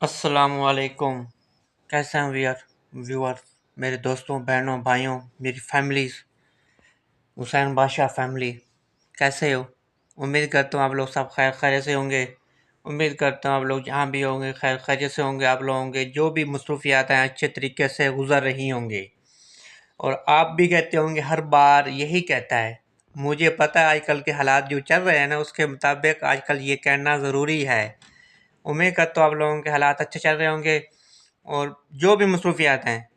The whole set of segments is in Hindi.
अस्सलामुअलैकुम। कैसे हैं व्यूअर्स, मेरे दोस्तों, बहनों, भाइयों, मेरी फैमिलीज़, हुसैन बादशाह फैमिली, कैसे हो? उम्मीद करता हूँ आप लोग सब खैर खैरियत से होंगे। उम्मीद करता हूँ आप लोग जहाँ भी होंगे खैर खैरियत से होंगे। आप लोगों के जो भी मसरूफियात हैं अच्छे तरीके से गुजर रही होंगे। और आप भी कहते होंगे, हर बार यही कहता है। मुझे पता है आजकल के हालात जो चल रहे हैं ना, उसके मुताबिक आजकल ये कहना ज़रूरी है। उम्मीद करता हूँ आप लोगों के हालात अच्छे चल रहे होंगे और जो भी मसरूफियात हैं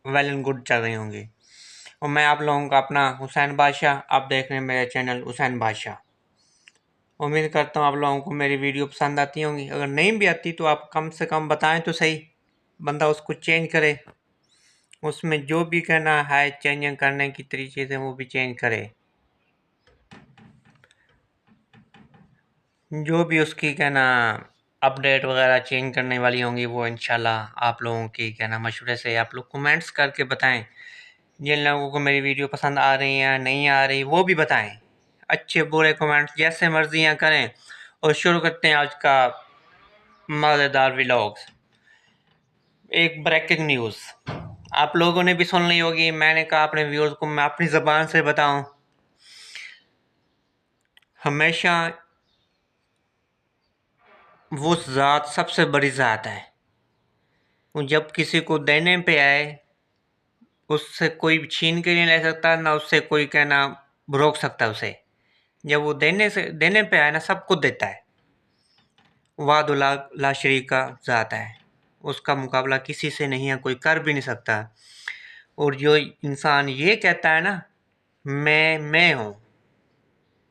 वेल एंड गुड चल रही होंगी। और मैं आप लोगों का अपना हुसैन बादशाह, आप देख रहे हैं मेरे चैनल हुसैन बादशाह। उम्मीद करता हूँ आप लोगों को मेरी वीडियो पसंद आती होंगी। अगर नहीं भी आती तो आप कम से कम बताएं तो सही, बंदा उसको चेंज करे। उसमें जो भी कहना है चेंज करने की तरीके से वो भी चेंज करे। जो भी उसकी कहना अपडेट वगैरह चेंज करने वाली होंगी वो इंशाल्लाह आप लोगों की कहना मशवरे से आप लोग कमेंट्स करके बताएं। जिन लोगों को मेरी वीडियो पसंद आ रही है या नहीं आ रही वो भी बताएं। अच्छे बुरे कमेंट्स जैसे मर्जियाँ करें। और शुरू करते हैं आज का मज़ेदार व्लॉग्स। एक ब्रेकिंग न्यूज़ आप लोगों ने भी सुन ली होगी। मैंने कहा अपने व्यूअर्स को मैं अपनी ज़बान से बताऊं। हमेशा वो ज़ात सबसे बड़ी ज़ात है। वो जब किसी को देने पे आए उससे कोई छीन के नहीं ले सकता, ना उससे कोई कहना रोक सकता उसे। जब वो देने पे आए ना, सब कुछ देता है। वादुल्ला ला शरीक का ज़ात है, उसका मुकाबला किसी से नहीं है, कोई कर भी नहीं सकता। और जो इंसान ये कहता है ना, मैं हूँ।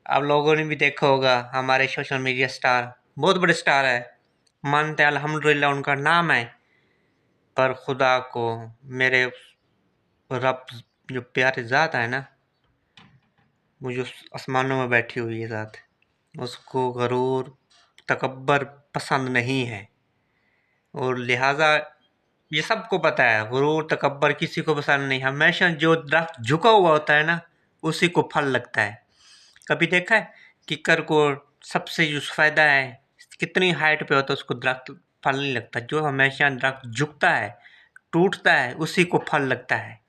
आप लोगों ने भी देखा होगा हमारे सोशल मीडिया स्टार, बहुत बड़े स्टार है, मानते हैं अल्हम्दुलिल्लाह उनका नाम है। पर खुदा को, मेरे रब, जो प्यारे ज़ात है ना, वो जो आसमानों में बैठी हुई है ज़ात, उसको गरूर तकब्बर पसंद नहीं है। और लिहाजा ये सबको पता है, गुरूर तकब्बर किसी को पसंद नहीं। हमेशा जो दरख्त झुका हुआ होता है ना, उसी को फल लगता है। कभी देखा है किक्कर को सबसे जो फ़ायदा है, कितनी हाइट पे होता है उसको दरख्त फल नहीं लगता। जो हमेशा दरख्त झुकता है, टूटता है, उसी को फल लगता है।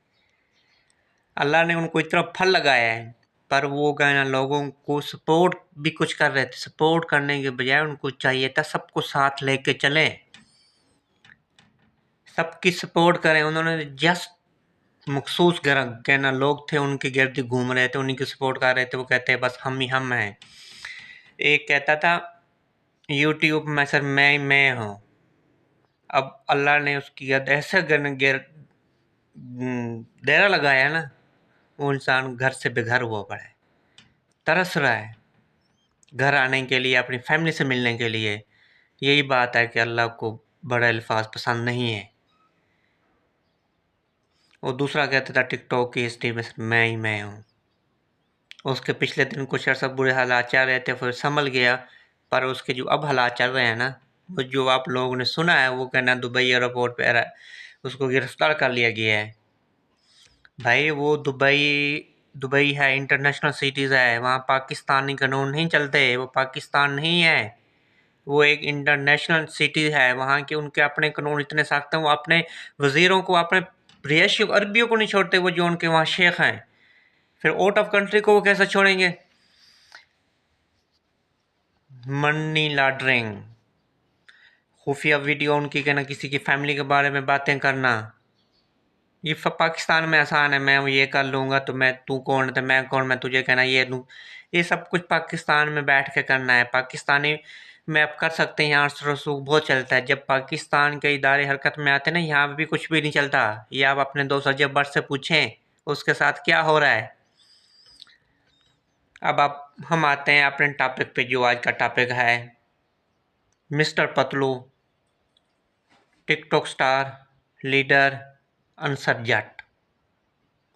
अल्लाह ने उनको इतना फल लगाया है, पर वो कहना लोगों को सपोर्ट भी कुछ कर रहे थे। सपोर्ट करने के बजाय उनको चाहिए था सबको साथ लेके चलें, सबकी सपोर्ट करें। उन्होंने जस्ट मखसूस कहना लोग थे उनके गिर्द घूम रहे थे, उन्हीं की सपोर्ट कर रहे थे। वो कहते हैं बस हम ही हम हैं। एक कहता था यूट्यूब में सर मैं हूँ। अब अल्लाह ने उसकी यद ऐसा डेरा लगाया ना, वो इंसान घर से बेघर हुआ पड़ा है, तरस रहा है घर आने के लिए, अपनी फैमिली से मिलने के लिए। यही बात है कि अल्लाह को बड़े अल्फाज पसंद नहीं है। और दूसरा कहता था टिकटॉक की हिस्ट्री में सिर्फ मैं हूँ। उसके पिछले दिन कुछ अर्सा बुरे हालात चल रहे थे, फिर संभल गया। पर उसके जो अब हालात चल रहे हैं ना, वो जो आप लोगों ने सुना है, वो कहना दुबई एयरपोर्ट पे उसको गिरफ्तार कर लिया गया है। भाई वो दुबई है, इंटरनेशनल सिटीज़ है, वहाँ पाकिस्तानी कानून नहीं चलते। वो पाकिस्तान नहीं है, वो एक इंटरनेशनल सिटी है। वहाँ के उनके अपने कानून इतने सख्त हैं, वो अपने वज़ीरों को, अपने रिहायशी अरबियों को नहीं छोड़ते, वो जो उनके वहाँ शेख हैं। फिर आउट ऑफ कंट्री को वो कैसे छोड़ेंगे? मनी लॉन्ड्रिंग, खुफिया वीडियो उनकी कहना, किसी की फैमिली के बारे में बातें करना। ये पाकिस्तान में आसान है, मैं ये कर लूँगा तो मैं, तू कौन है तो मैं कौन, मैं तुझे कहना ये दूँ। ये सब कुछ पाकिस्तान में बैठ के करना है। पाकिस्तानी में आप कर सकते हैं, यहाँ रसूख बहुत चलता है। जब पाकिस्तान के इदारे हरकत में आते हैं ना, यहाँ भी कुछ भी नहीं चलता। ये आप अपने दोस्त अजय भट्ट से पूछें उसके साथ क्या हो रहा है। अब हम आते हैं अपने टॉपिक पे, जो आज का टॉपिक है mister Patlu, TikTok star, leader Ansar Jatt.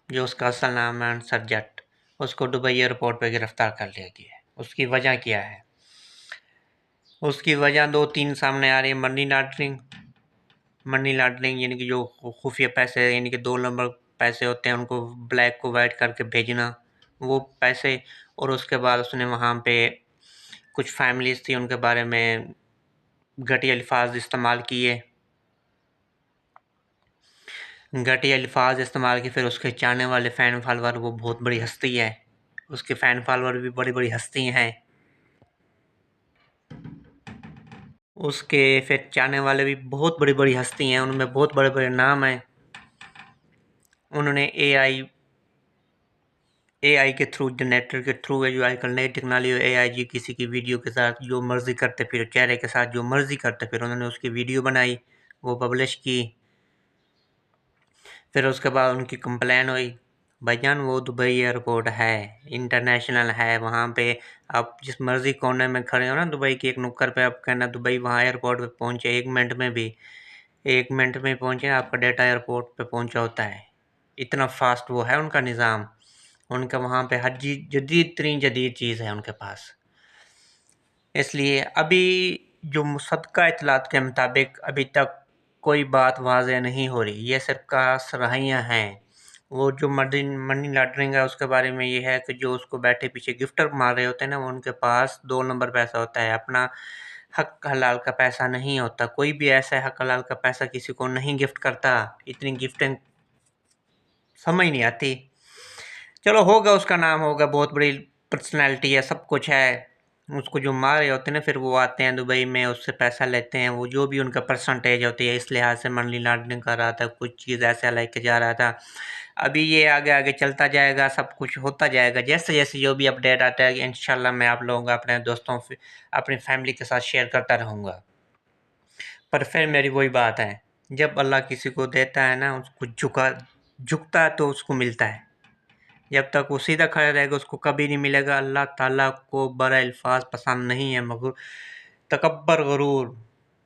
जो उसका असल नाम है अंसर जट, उसको दुबई एयरपोर्ट पर गिरफ्तार कर लिया गया है। उसकी वजह क्या है? उसकी वजह दो तीन सामने आ रही है। मनी लॉन्ड्रिंग यानी कि जो खुफिया पैसे, यानी कि 2 नंबर पैसे होते हैं, उनको ब्लैक को वाइट करके भेजना, वो पैसे। और उसके बाद उसने वहाँ पे कुछ फैमिलीज़ थी, उनके बारे में घटिया अल्फाज इस्तेमाल किए, फिर उसके चाहने वाले फ़ैन फॉलोअर, वो बहुत बड़ी हस्ती है, उसके फ़ैन फॉलोअर भी बड़ी-बड़ी हस्ती हैं। उसके फिर चाहने वाले भी बहुत बड़ी-बड़ी हस्ती हैं, उनमें बहुत बड़े-बड़े नाम हैं। उन्होंने एआई के थ्रू, जनरेटर के थ्रू है, जो आजकल नई टेक्नोलॉजी है, एआई जी किसी की वीडियो के साथ जो मर्ज़ी करते फिर, चेहरे के साथ जो मर्ज़ी करते फिर, उन्होंने उसकी वीडियो बनाई, वो पब्लिश की। फिर उसके बाद उनकी कंप्लेन हुई, भाईजान वो दुबई एयरपोर्ट है, इंटरनेशनल है, वहाँ पे आप जिस मर्ज़ी कोने में खड़े हो ना दुबई की एक नुक्कड़ पे, आप कहना दुबई वहाँ एयरपोर्ट पे पहुँचे 1 मिनट में भी, 1 मिनट में पहुँचे आपका डेटा एयरपोर्ट पे पहुँचा होता है। इतना फ़ास्ट वो है उनका निज़ाम। उनका वहाँ पे हर जदीद चीज़ है उनके पास। इसलिए अभी जो मुसद्दक़ा इत्तलात के मुताबिक अभी तक कोई बात वाज़ेह नहीं हो रही, ये सिर्फ़ कारसराहियाँ हैं। वो जो मनी लॉन्ड्रिंग है उसके बारे में ये है कि जो उसको बैठे पीछे गिफ्टर मार रहे होते हैं ना, वो उनके पास 2 नंबर पैसा होता है, अपना हक हलाल का पैसा नहीं होता। कोई भी ऐसा हक हलाल का पैसा किसी को नहीं गिफ्ट करता, इतनी गिफ्टिंग समझ नहीं आती। चलो होगा, उसका नाम होगा, बहुत बड़ी पर्सनैलिटी है, सब कुछ है। उसको जो मार रहे होते हैं ना, फिर वो आते हैं दुबई में, उससे पैसा लेते हैं, वो जो भी उनका परसेंटेज होती है, इस लिहाज से मनी लॉन्ड्रिंग कर रहा था, कुछ चीज़ ऐसा लेके जा रहा था। अभी ये आगे-आगे चलता जाएगा, सब कुछ होता जाएगा। जैसे-जैसे जो भी अपडेट आता है, इंशाल्लाह मैं आप लोगों को अपने दोस्तों अपनी फैमिली के साथ शेयर करता रहूँगा। पर फिर मेरी वही बात है, जब अल्लाह किसी को देता है ना, उसको झुकता है तो उसको मिलता है। जब तक वो सीधा खड़ा रहेगा उसको कभी नहीं मिलेगा। अल्लाह ताला को बड़ा अल्फाज पसंद नहीं है, मगर तकब्बर गरूर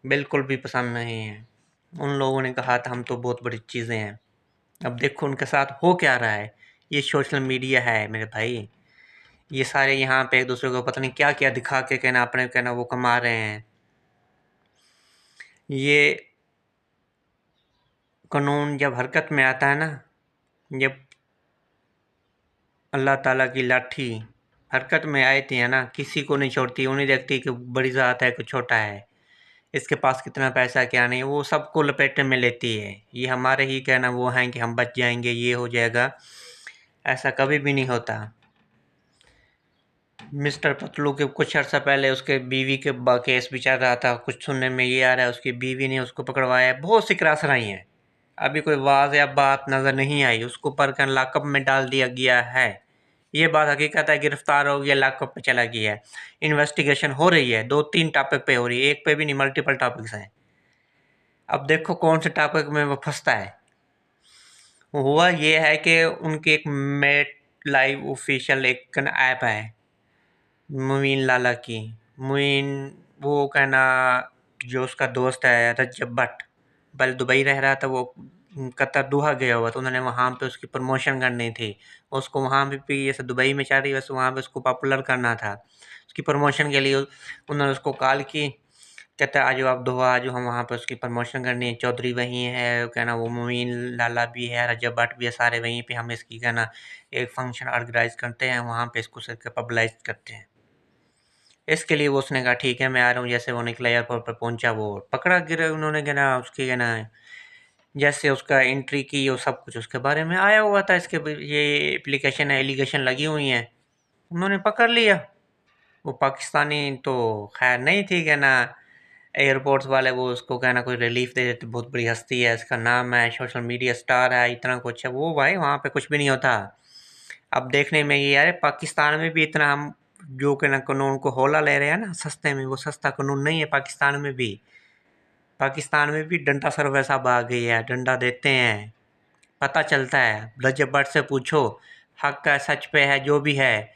बिल्कुल भी पसंद नहीं है। उन लोगों ने कहा था हम तो बहुत बड़ी चीज़ें हैं, अब देखो उनके साथ हो क्या रहा है। ये सोशल मीडिया है मेरे भाई, ये सारे यहाँ पे एक दूसरे को पता नहीं क्या क्या दिखा के कहना अपने कहना वो कमा रहे हैं। ये कानून जब हरकत में आता है ना, जब अल्लाह ताला की लाठी हरकत में आती है ना, किसी को नहीं छोड़ती, वो नहीं देखती कि बड़ी ज़ात है कि छोटा है, इसके पास कितना पैसा क्या नहीं, वो सबको लपेटे में लेती है। ये हमारे ही कहना वो हैं कि हम बच जाएंगे, ये हो जाएगा, ऐसा कभी भी नहीं होता। मिस्टर पतलू के कुछ अर्सा पहले उसके बीवी के केस भी चल रहा था, कुछ सुनने में ये आ रहा है उसकी बीवी ने उसको पकड़वाया, बहुत सी क्रासराई हैं। अभी कोई वाज़ेह बात नज़र नहीं आई, उसको पकड़ लॉकअप में डाल दिया गया है। ये बात हकीकत है, गिरफ्तार हो गया, लॉकअप में चला गया है। इन्वेस्टिगेशन हो रही है, 2-3 टॉपिक पे हो रही है, एक पे भी नहीं, मल्टीपल टॉपिक्स हैं। अब देखो कौन से टॉपिक में वो फंसता है। हुआ ये है कि उनकी एक मेट लाइव ऑफिशियल एक ऐप है मुइन लाला की। मुइन वो कहना जो उसका दोस्त है रजब भट्ट, पहले दुबई रह रहा था, वो कतर दोहा गया हुआ, तो उन्होंने वहाँ पे उसकी प्रमोशन करनी थी। उसको वहाँ पे भी जैसे दुबई में चल रही वैसे वहाँ पे उसको पॉपुलर करना था। उसकी प्रमोशन के लिए उन्होंने उसको कॉल की, कहता है आ जाओ आप दोहा आ जाओ, हम वहाँ पे उसकी प्रमोशन करनी है, चौधरी वहीं है, कहना वो मुइन लाला भी है, रजब भट्ट भी है, सारे वहीं पे, हम इसकी कहना एक फंक्शन ऑर्गेनाइज़ करते हैं, वहाँ पे इसको सिर्फ पब्लिसाइज़ करते हैं। इसके लिए वो उसने कहा ठीक है मैं आ रहा हूँ। जैसे वो निकला एयरपोर्ट पर पहुँचा, वो पकड़ा गिरा, उन्होंने कहना उसकी कहना जैसे उसका एंट्री की और सब कुछ उसके बारे में आया हुआ था, इसके ये एप्लीकेशन है, एलिगेशन लगी हुई हैं, उन्होंने पकड़ लिया। वो पाकिस्तानी तो खैर नहीं थी, कहना एयरपोर्ट्स वाले वो उसको कहना कोई रिलीफ दे देते, बहुत बड़ी हस्ती है, इसका नाम है, सोशल मीडिया स्टार है, इतना कुछ है। वो भाई वहाँ पे कुछ भी नहीं होता। अब देखने में ये यार पाकिस्तान में भी इतना हम जो कि ना कानून को हौला ले रहे हैं ना सस्ते में, वो सस्ता कानून नहीं है पाकिस्तान में भी। पाकिस्तान में भी डंडा सर्वे साहब आ गई है, डंडा देते हैं, पता चलता है। रजब भट्ट से पूछो, हक का सच पे है जो भी है।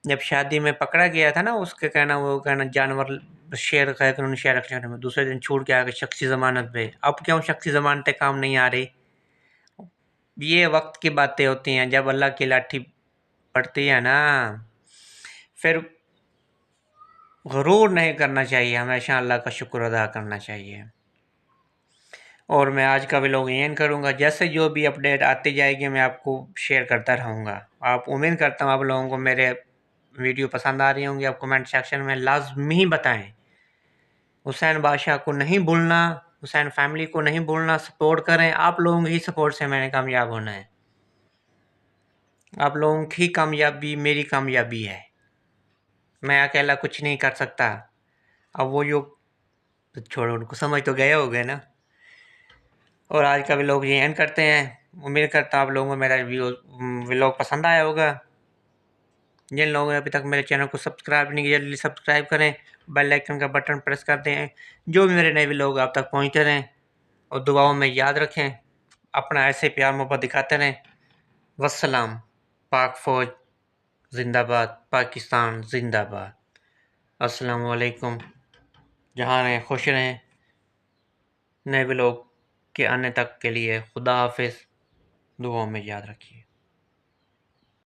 जब शादी में पकड़ा गया था ना, उसके कहना वो कहना जानवर शेर है, कानून शेर रखने में, दूसरे दिन छूट के आ गए शख्सी ज़मानत पे। अब क्यों शख्सी ज़मानतें काम नहीं आ रही? ये वक्त की बातें होती हैं, जब अल्लाह की लाठी पड़ती है ना, फिर गुरूर नहीं करना चाहिए, हमेशा अल्लाह का शुक्र अदा करना चाहिए। और मैं आज का व्लॉग एंड करूँगा, जैसे जो भी अपडेट आती जाएगी मैं आपको शेयर करता रहूँगा। आप उम्मीद करता हूँ आप लोगों को मेरे वीडियो पसंद आ रही होंगी। आप कमेंट सेक्शन में लाज़मी बताएं हुसैन बादशाह को नहीं भूलना, हुसैन फैमिली को नहीं भूलना, सपोर्ट करें। आप लोगों की सपोर्ट से मैंने कामयाब होना है। आप लोगों की कामयाबी मेरी कामयाबी है। मैं अकेला कुछ नहीं कर सकता। अब वो जो तो छोड़ो, उनको समझ तो गए होंगे ना। और आज का व्लॉग ये एंड करते हैं। उम्मीद करता हूँ आप लोगों को मेरा व्लॉग पसंद आया होगा। जिन लोगों ने अभी तक मेरे चैनल को सब्सक्राइब नहीं किया, जल्दी सब्सक्राइब करें, बेल आइकन का बटन प्रेस कर दें, जो भी मेरे नए व्लॉग आप तक पहुँचते रहें। और दुआओं में याद रखें, अपना ऐसे प्यार मोहब्बत दिखाते रहें। वस्सलाम। पाक फ़ौज जिंदाबाद, पाकिस्तान जिंदाबाद। अस्सलाम वालेकुम। जहाँ रहें खुश रहें। नए व्लॉग के आने तक के लिए खुदा हाफिज़। दुआओं में याद रखिए।